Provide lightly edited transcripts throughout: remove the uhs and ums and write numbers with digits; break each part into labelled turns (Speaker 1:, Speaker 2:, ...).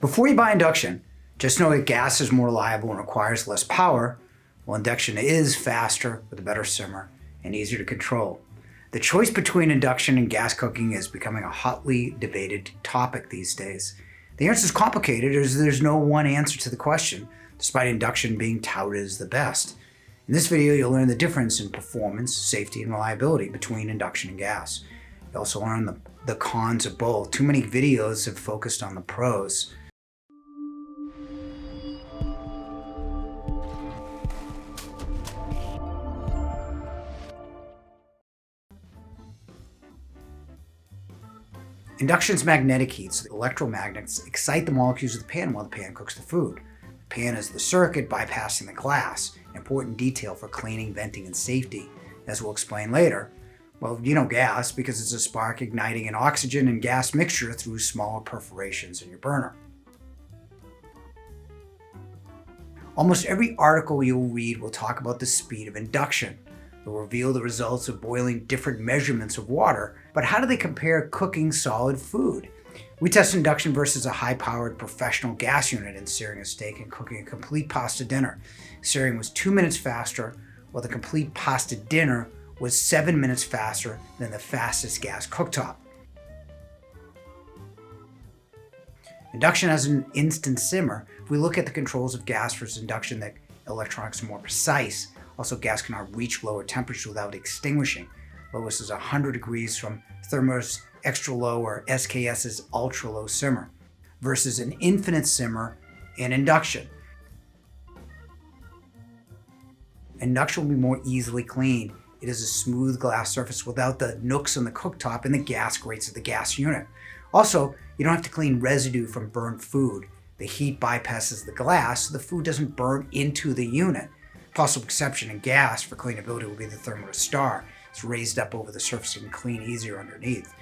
Speaker 1: Before you buy induction, just know that gas is more reliable and requires less power, while induction is faster with a better simmer and easier to control. The choice between induction and gas cooking is becoming a hotly debated topic these days. The answer is complicated as there's no one answer to the question, despite induction being touted as the best. In this video, you'll learn the difference in performance, safety, and reliability between induction and gas. You'll also learn the cons of both. Too many videos have focused on the pros. Induction's magnetic heat, so the electromagnets excite the molecules of the pan while the pan cooks the food. The pan is the circuit bypassing the glass, an important detail for cleaning, venting, and safety, as we'll explain later. Well, you know gas because it's a spark igniting an oxygen and gas mixture through smaller perforations in your burner. Almost every article you'll read will talk about the speed of induction. They'll reveal the results of boiling different measurements of water, but how do they compare cooking solid food? We test induction versus a high-powered professional gas unit in searing a steak and cooking a complete pasta dinner. Searing was 2 minutes faster, while the complete pasta dinner was 7 minutes faster than the fastest gas cooktop. Induction has an instant simmer. If we look at the controls of gas versus induction, the electronics are more precise. Also, gas cannot reach lower temperatures without extinguishing. Lowest is 100 degrees from Thermador's extra low or SKS's ultra low simmer versus an infinite simmer in induction. Induction will be more easily cleaned. It is a smooth glass surface without the nooks on the cooktop and the gas grates of the gas unit. Also, you don't have to clean residue from burned food. The heat bypasses the glass, so the food doesn't burn into the unit. Possible exception in gas for cleanability will be the Thermador Star. It's raised up over the surface and can clean easier underneath.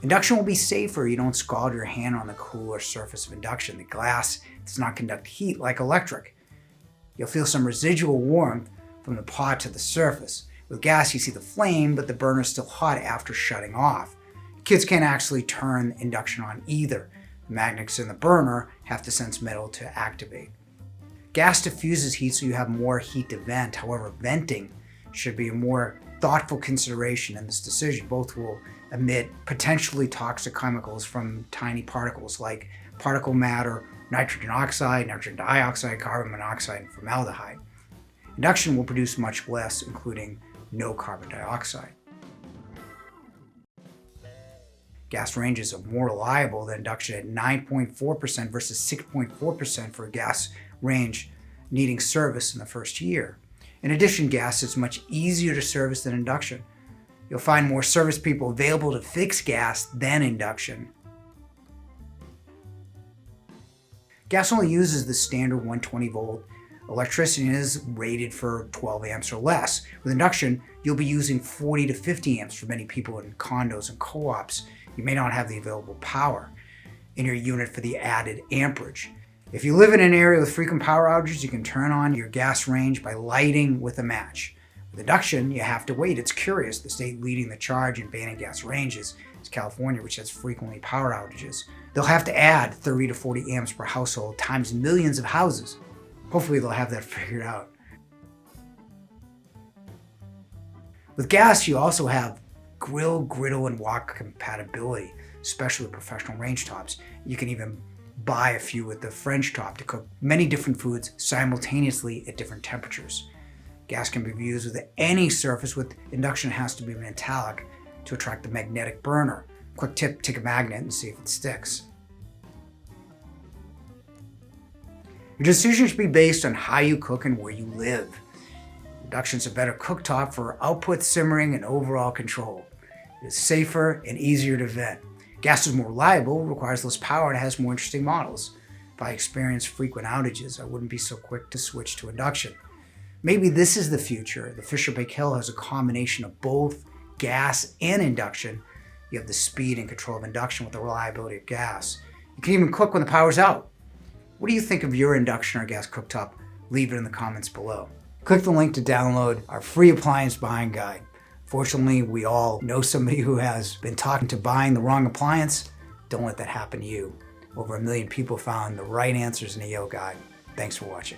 Speaker 1: Induction will be safer. You don't scald your hand on the cooler surface of induction. The glass does not conduct heat like electric. You'll feel some residual warmth from the pot to the surface. With gas, you see the flame, but the burner is still hot after shutting off. Kids can't actually turn induction on either. The magnets in the burner have to sense metal to activate. Gas diffuses heat so you have more heat to vent. However, venting should be a more thoughtful consideration in this decision. Both will emit potentially toxic chemicals from tiny particles like particle matter, nitrogen oxide, nitrogen dioxide, carbon monoxide, and formaldehyde. Induction will produce much less, including no carbon dioxide. Gas ranges are more reliable than induction at 9.4% versus 6.4% for a gas range needing service in the first year. In addition, gas is much easier to service than induction. You'll find more service people available to fix gas than induction. Gas only uses the standard 120 volt electricity and is rated for 12 amps or less. With induction, you'll be using 40 to 50 amps for many people in condos and co-ops. You may not have the available power in your unit for the added amperage. If you live in an area with frequent power outages, you can turn on your gas range by lighting with a match. With induction, you have to wait. It's curious. The state leading the charge in banning gas ranges is California, which has frequently power outages. They'll have to add 30 to 40 amps per household times millions of houses. Hopefully they'll have that figured out. With gas, you also have grill, griddle, and wok compatibility, especially with professional range tops. You can even buy a few with the French top to cook many different foods simultaneously at different temperatures. Gas can be used with any surface. With induction, it has to be metallic to attract the magnetic burner. Quick tip, take a magnet and see if it sticks. Your decision should be based on how you cook and where you live. Induction's a better cooktop for output, simmering, and overall control. It is safer and easier to vent. Gas is more reliable, requires less power, and has more interesting models. If I experience frequent outages, I wouldn't be so quick to switch to induction. Maybe this is the future. The Fisher Paykel has a combination of both gas and induction. You have the speed and control of induction with the reliability of gas. You can even cook when the power's out. What do you think of your induction or gas cooktop? Leave it in the comments below. Click the link to download our free appliance buying guide. Fortunately, we all know somebody who has been talking to buying the wrong appliance. Don't let that happen to you. Over 1 million people found the right answers in the Yale Guide. Thanks for watching.